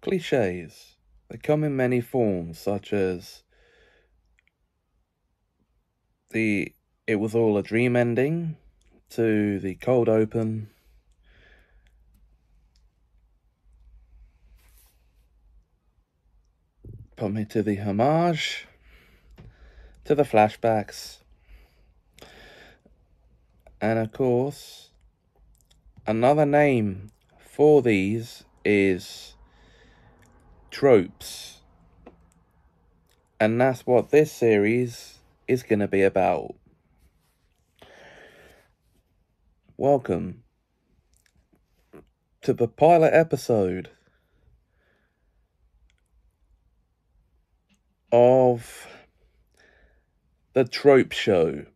Cliches. They come in many forms, such as the "it was all a dream" ending, to the cold open, put me to the homage, to the flashbacks, and of course, another name for these is tropes. And that's what this series is going to be about. Welcome to the pilot episode of the Trope Show.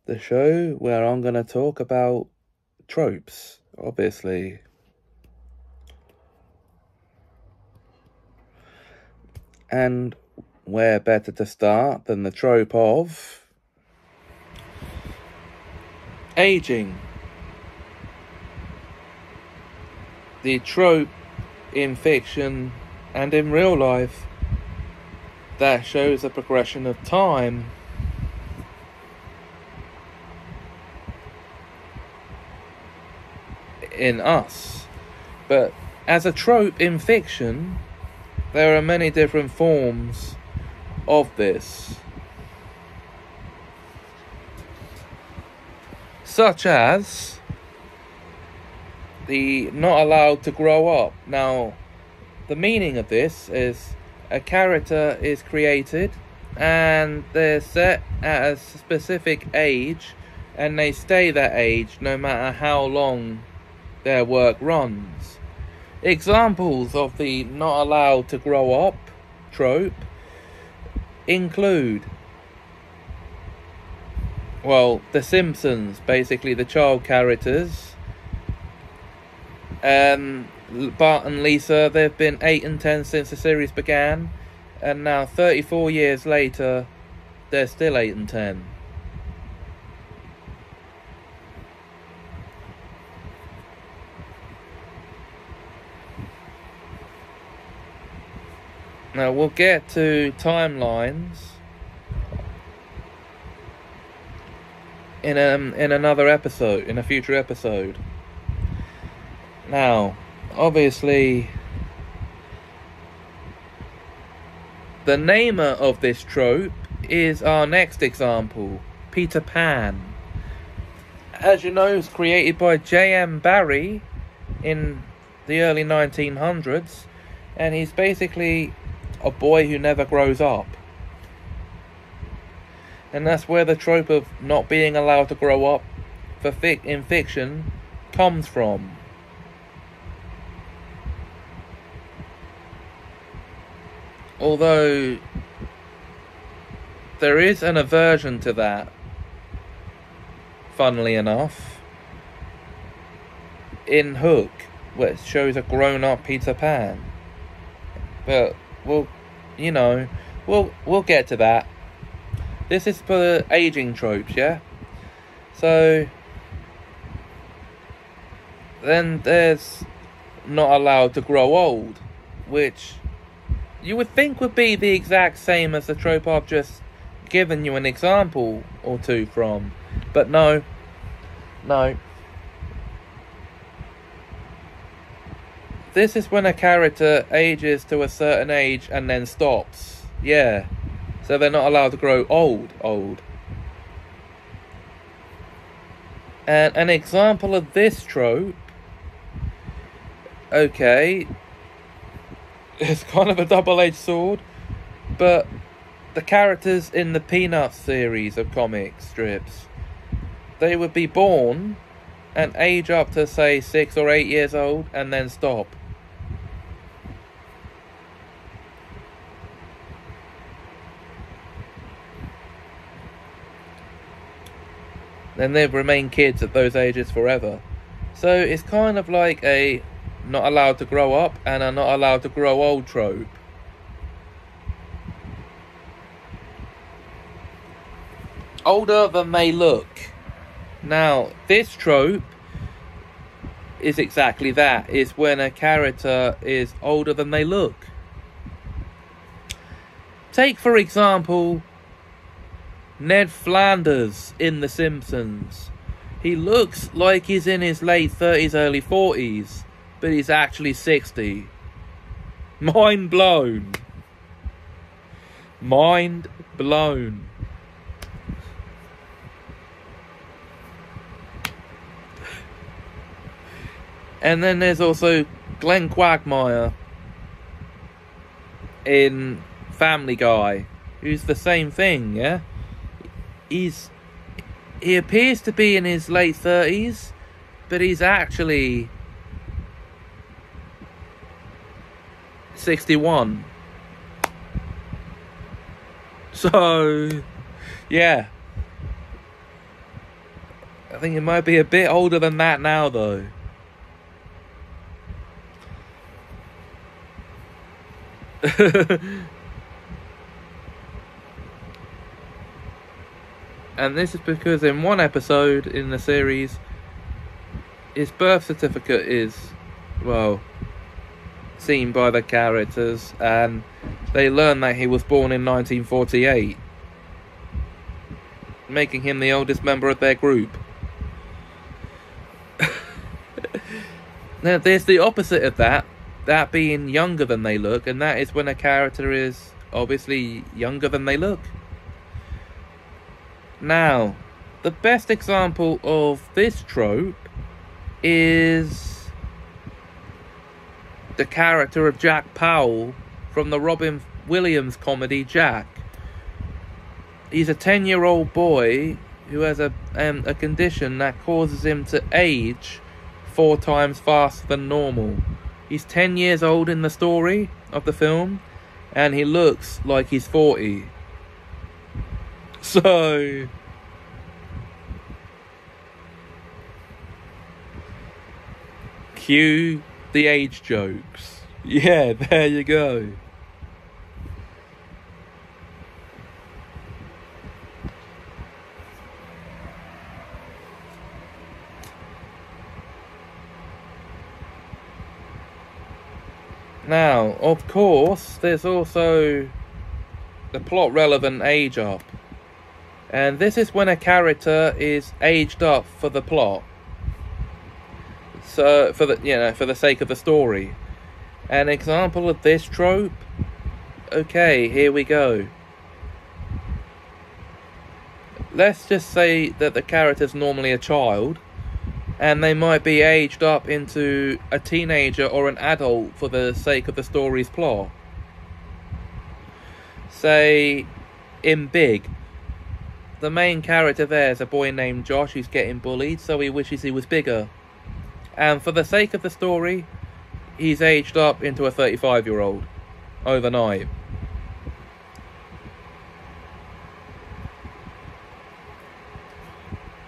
The show where I'm going to talk about tropes, obviously. And where better to start than the trope of aging. The trope in fiction and in real life that shows a progression of time in us. But as a trope in fiction, there are many different forms of this, such as the not allowed to grow up. Now, the meaning of this is a character is created and they're set at a specific age and they stay that age no matter how long their work runs. Examples of the not allowed to grow up trope include, The Simpsons, basically the child characters. Bart and Lisa, they've been 8 and 10 since the series began, and now 34 years later, they're still 8 and 10. Now, we'll get to timelines in another episode, in a future episode. Now, obviously, the namer of this trope is our next example, Peter Pan. As you know, it was created by J.M. Barrie in the early 1900s, and he's basically a boy who never grows up. And that's where the trope of not being allowed to grow up in fiction comes from. Although there is an aversion to that, funnily enough, in Hook, where it shows a grown-up Peter Pan. But we'll get to that. This is for the aging tropes, yeah? So then there's not allowed to grow old, which you would think would be the exact same as the trope I've just given you an example or two from. But no. This is when a character ages to a certain age and then stops. Yeah. So they're not allowed to grow old. And an example of this trope, okay, it's kind of a double-edged sword, but the characters in the Peanuts series of comic strips, they would be born and age up to, say, 6 or 8 years old and then stop. Then they've remained kids at those ages forever. So it's kind of like a not allowed to grow up and a not allowed to grow old trope. Older than they look. Now, this trope is exactly that. It's when a character is older than they look. Take, for example, Ned Flanders in The Simpsons. He looks like he's in his late 30s, early 40s, but he's actually 60. Mind blown. Mind blown. And then there's also Glenn Quagmire in Family Guy, who's the same thing, yeah? He appears to be in his late 30s, but he's actually 61. So, yeah. I think it might be a bit older than that now, though. And this is because in one episode in the series, his birth certificate is, well, seen by the characters, and they learn that he was born in 1948, making him the oldest member of their group. Now, there's the opposite of that being younger than they look, and that is when a character is obviously younger than they look. Now, the best example of this trope is the character of Jack Powell from the Robin Williams comedy Jack. He's a 10-year-old boy who has a condition that causes him to age 4 times faster than normal. He's 10 years old in the story of the film, and he looks like he's 40. So, cue the age jokes. Yeah, there you go. Now, of course, there's also the plot relevant age up. And this is when a character is aged up for the plot. So, for the sake of the story. An example of this trope? Okay, here we go. Let's just say that the character's normally a child, and they might be aged up into a teenager or an adult for the sake of the story's plot. Say, in Big, the main character there is a boy named Josh who's getting bullied, so he wishes he was bigger. And for the sake of the story, he's aged up into a 35-year-old overnight.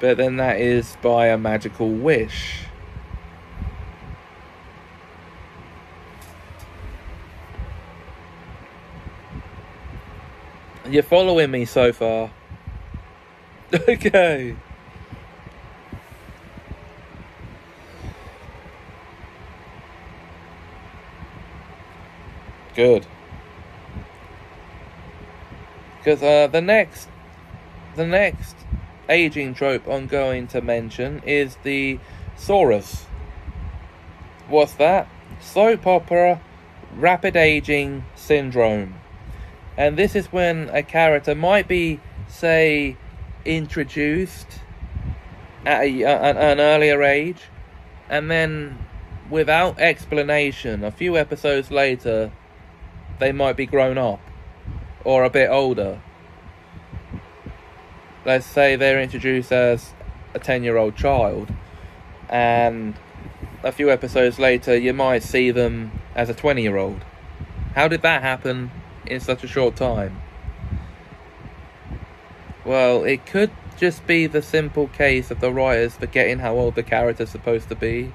But then that is by a magical wish. You're following me so far? Okay. Good. Because the next aging trope I'm going to mention is the Saurus. What's that? Soap opera rapid aging syndrome. And this is when a character might be, say, introduced at an earlier age, and then without explanation, a few episodes later, they might be grown up or a bit older. Let's say they're introduced as a 10-year-old child, and a few episodes later you might see them as a 20-year-old. How did that happen in such a short time? Well, it could just be the simple case of the writers forgetting how old the character's supposed to be,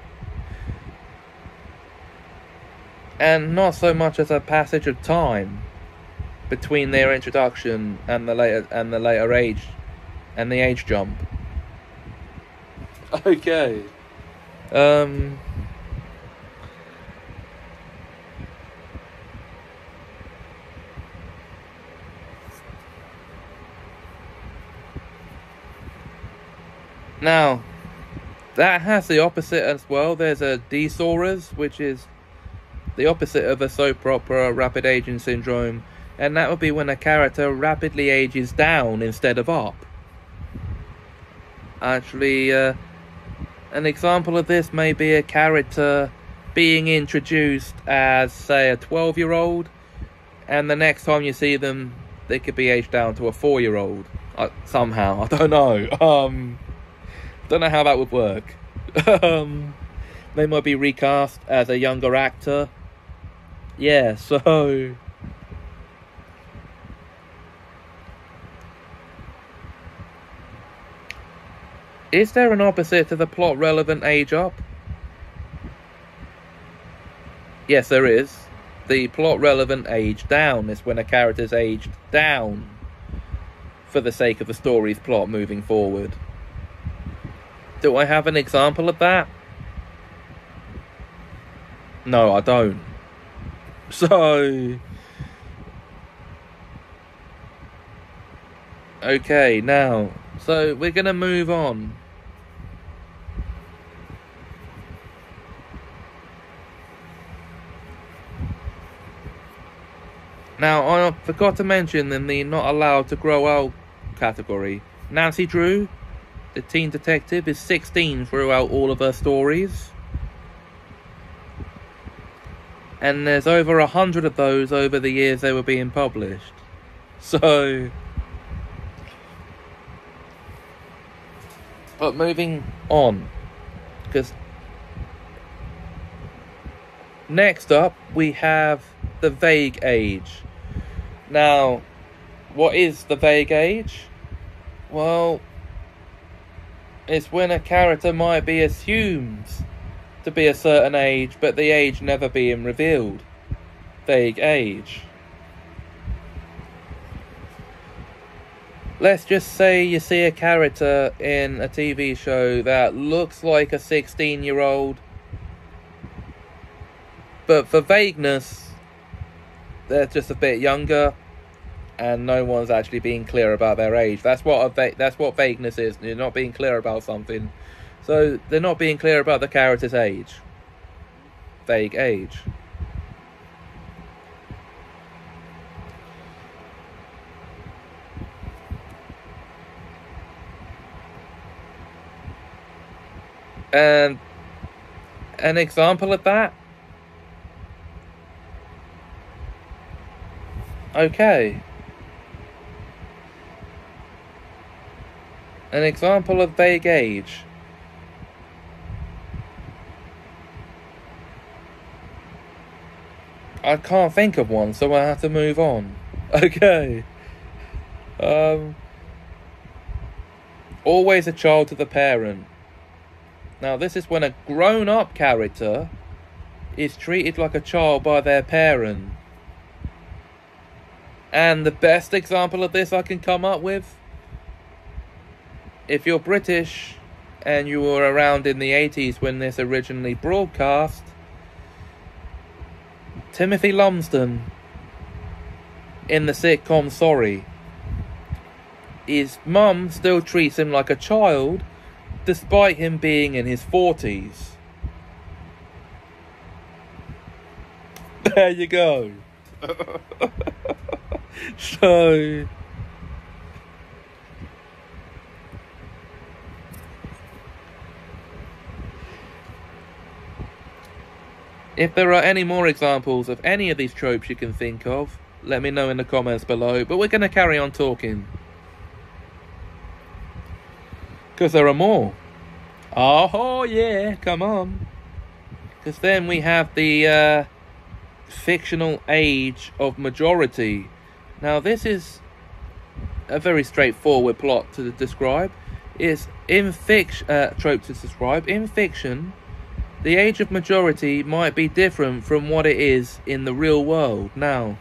and not so much as a passage of time between their introduction and the later age and the age jump. Okay. Now, that has the opposite as well. There's a desaurers, which is the opposite of a soap opera rapid aging syndrome, and that would be when a character rapidly ages down instead of up. Actually, an example of this may be a character being introduced as, say, a 12-year-old, and the next time you see them, they could be aged down to a 4-year-old. Somehow, I don't know. Don't know how that would work. They might be recast as a younger actor. Yeah, so... Is there an opposite to the plot-relevant age up? Yes, there is. The plot-relevant age down is when a character's aged down for the sake of the story's plot moving forward. Do I have an example of that? No, I don't. So... Okay, now... So, we're gonna move on. Now, I forgot to mention in the not allowed to grow old category, Nancy Drew, the teen detective, is 16 throughout all of her stories. And there's over 100 of those over the years they were being published. So... But moving on, because next up we have the vague age. Now, what is the vague age? Well, it's when a character might be assumed to be a certain age, but the age never being revealed. Vague age. Let's just say you see a character in a TV show that looks like a 16-year-old, but for vagueness, they're just a bit younger, and no one's actually being clear about their age. That's what vagueness is. You're not being clear about something, so they're not being clear about the character's age. Vague age. And an example of that? Okay. An example of vague age. I can't think of one, so I have to move on. Okay. Always a child to the parent. Now, this is when a grown-up character is treated like a child by their parent. And the best example of this I can come up with, if you're British and you were around in the 80s when this originally broadcast, Timothy Lumsden in the sitcom Sorry, his mum still treats him like a child despite him being in his 40s. There you go. So... if there are any more examples of any of these tropes you can think of, let me know in the comments below, but we're going to carry on talking. Because there are more. Oh yeah, come on. Because then we have the fictional age of majority. Now this is a very straightforward plot to describe. It's in fiction, trope to describe. In fiction, the age of majority might be different from what it is in the real world. Now,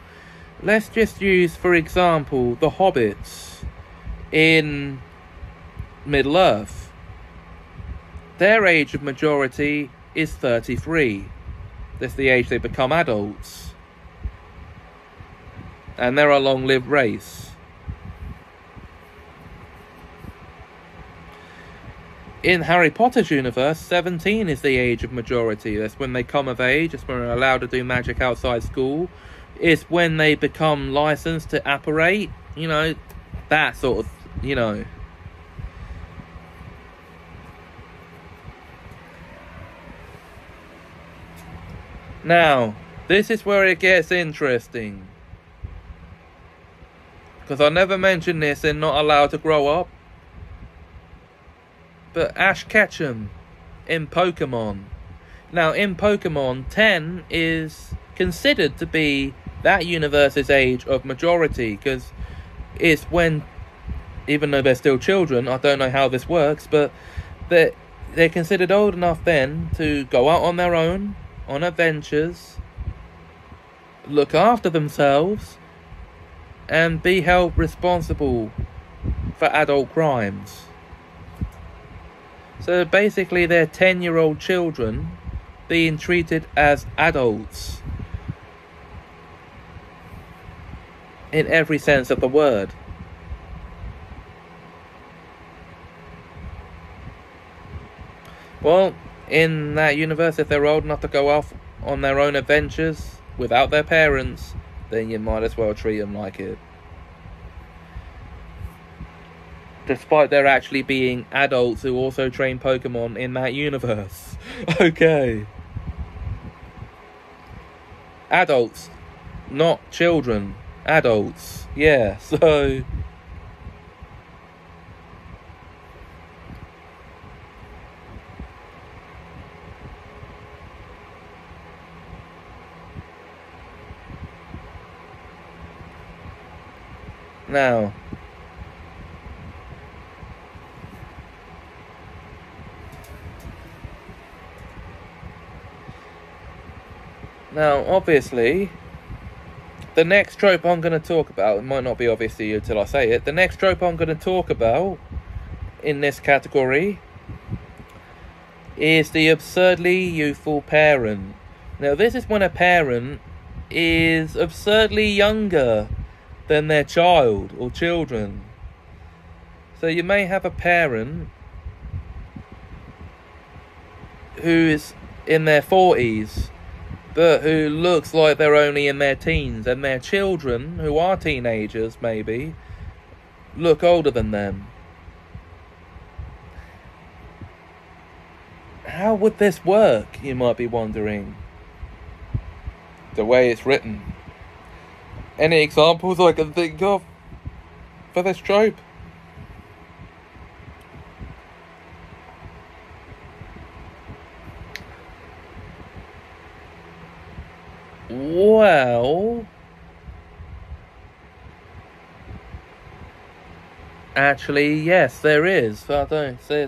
let's just use, for example, the hobbits in Middle-earth. Their age of majority is 33. That's the age they become adults. And they're a long-lived race. in Harry Potter's universe, 17 is the age of majority. That's when they come of age. That's when they're allowed to do magic outside school. It's when they become licensed to apparate. You know, that sort of, you know. Now, this is where it gets interesting. Because I never mentioned this in Not Allowed to Grow Up. But Ash Ketchum in Pokemon. Now, in Pokemon, 10 is considered to be that universe's age of majority. Because it's when, even though they're still children, I don't know how this works, but they're considered old enough then to go out on their own, on adventures, look after themselves, and be held responsible for adult crimes. So basically they're 10-year-old children being treated as adults in every sense of the word. Well, in that universe, if they're old enough to go off on their own adventures without their parents, then you might as well treat them like it. Despite there actually being adults who also train Pokemon in that universe. Okay. Adults, not children. Adults. Yeah, so... Now, obviously, the next trope I'm going to talk about, it might not be obvious to you until I say it, the next trope I'm going to talk about in this category is the absurdly youthful parent. Now, this is when a parent is absurdly younger than their child or children. So you may have a parent who is in their 40s, but who looks like they're only in their teens, and their children, who are teenagers maybe, look older than them. How would this work, you might be wondering? The way it's written. Any examples I can think of for this trope? Well, actually, yes, there is. I don't see.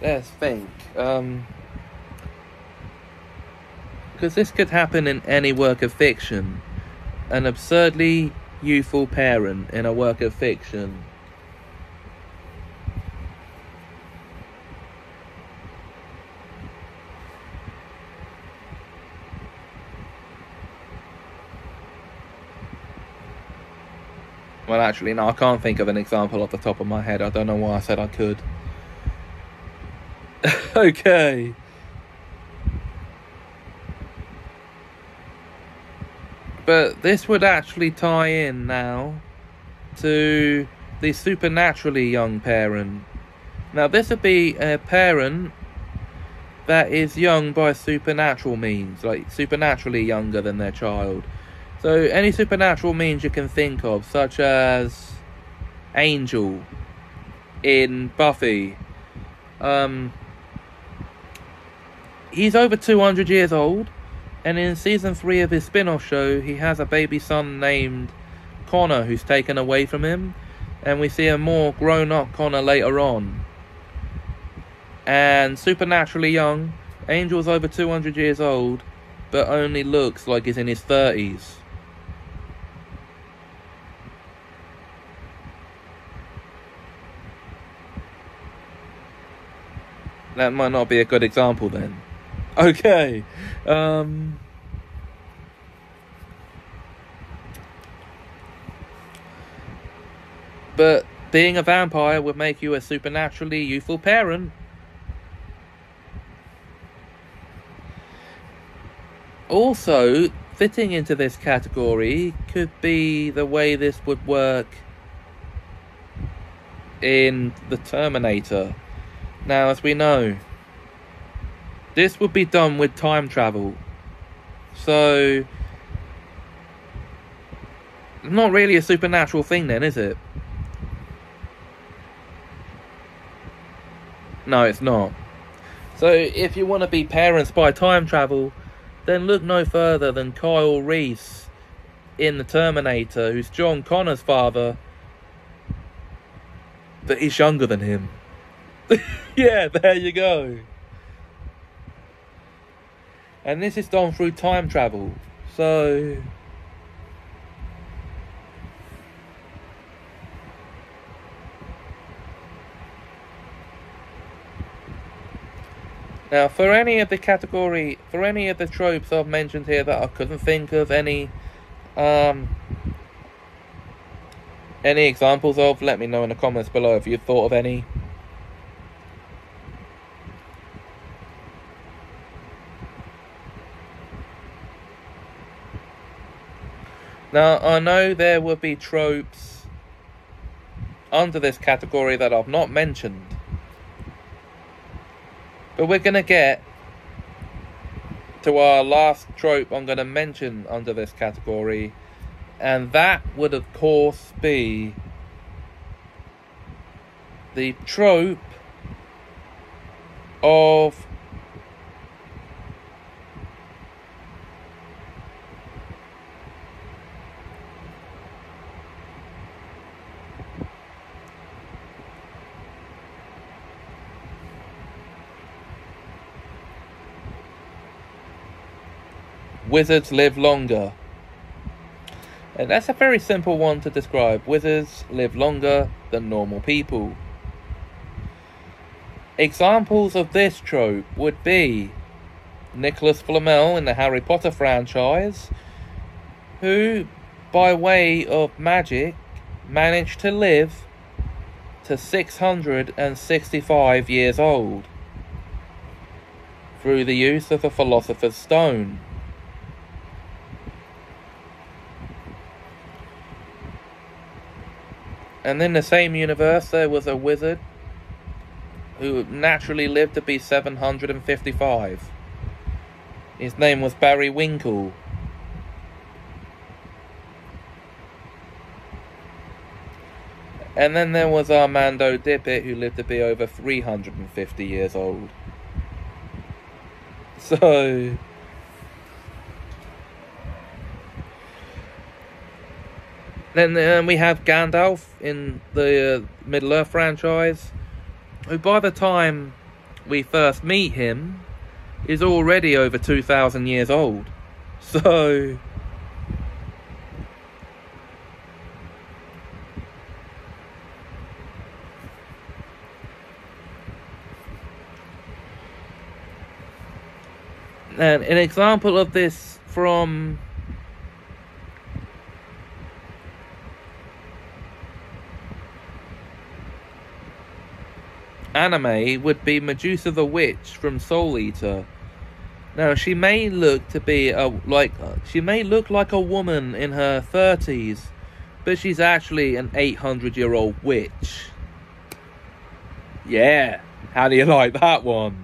Let's think. Because this could happen in any work of fiction. An absurdly youthful parent in a work of fiction. Well, actually, no, I can't think of an example off the top of my head. I don't know why I said I could. Okay. But this would actually tie in now to the supernaturally young parent. Now, this would be a parent that is young by supernatural means, like supernaturally younger than their child. So, any supernatural means you can think of, such as Angel in Buffy. He's over 200 years old. And in season 3 of his spin-off show, he has a baby son named Connor who's taken away from him. And we see a more grown-up Connor later on. And supernaturally young, Angel's over 200 years old, but only looks like he's in his 30s. That might not be a good example then. Okay. But being a vampire would make you a supernaturally youthful parent. Also, fitting into this category could be the way this would work in the Terminator. Now, as we know, this would be done with time travel. So, not really a supernatural thing then, is it? No, it's not. So, if you want to be parents by time travel, then look no further than Kyle Reese in The Terminator, who's John Connor's father, but he's younger than him. Yeah, there you go. And this is done through time travel, so... Now, for any of the tropes I've mentioned here that I couldn't think of any examples of, let me know in the comments below if you thought of any. Now, I know there will be tropes under this category that I've not mentioned. But we're going to get to our last trope I'm going to mention under this category. And that would, of course, be the trope of wizards live longer. And that's a very simple one to describe. Wizards live longer than normal people. Examples of this trope would be Nicholas Flamel in the Harry Potter franchise, who, by way of magic, managed to live to 665 years old through the use of the Philosopher's Stone. And in the same universe, there was a wizard who naturally lived to be 755. His name was Barry Winkle. And then there was Armando Dippet, who lived to be over 350 years old. So... Then we have Gandalf in the Middle-earth franchise, who by the time we first meet him is already over 2,000 years old. So... And an example of this from anime would be Medusa the Witch from Soul Eater. Now, she may look to be she may look like a woman in her 30s, but she's actually an 800-year-old witch. Yeah, how do you like that one?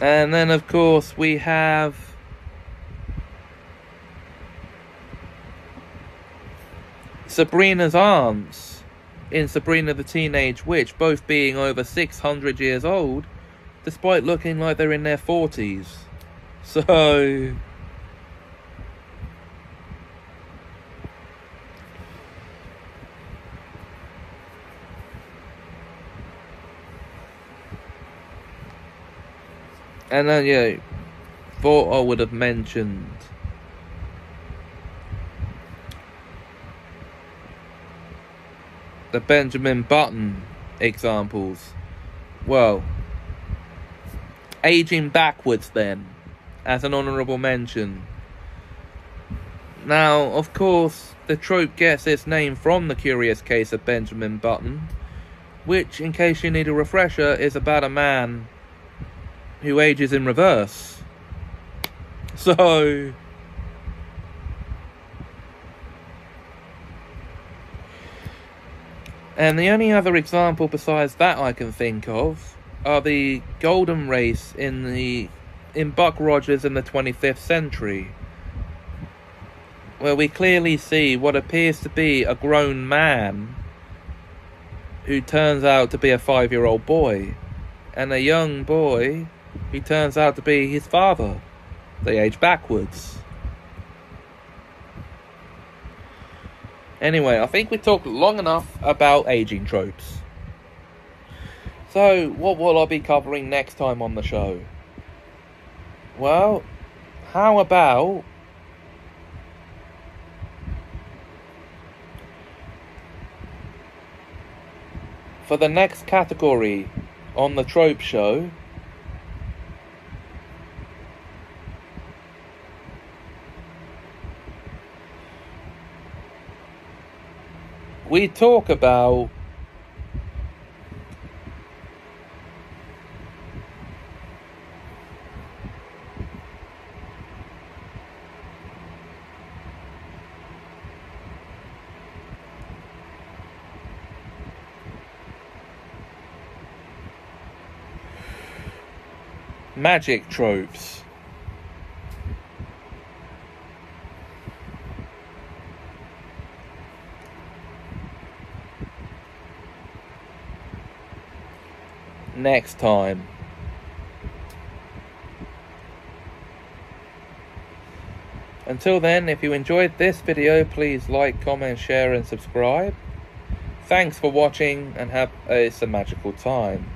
And then, of course, we have Sabrina's aunts in Sabrina the Teenage Witch, both being over 600 years old, despite looking like they're in their 40s. So... And then, yeah, thought I would have mentioned the Benjamin Button examples. well, aging backwards then, as an honourable mention. Now, of course, the trope gets its name from The Curious Case of Benjamin Button, which, in case you need a refresher, is about a man who ages in reverse. So, and the only other example besides that I can think of are the golden race in Buck Rogers in the 25th Century, where we clearly see what appears to be a grown man who turns out to be a 5-year-old boy, and a young boy who turns out to be his father. They age backwards. Anyway, I think we talked long enough about aging tropes. So, what will I be covering next time on the show? Well, how about for the next category on the Trope Show, we talk about magic tropes. Next time. Until then, if you enjoyed this video, please like, comment, share and subscribe. Thanks for watching and have a magical time.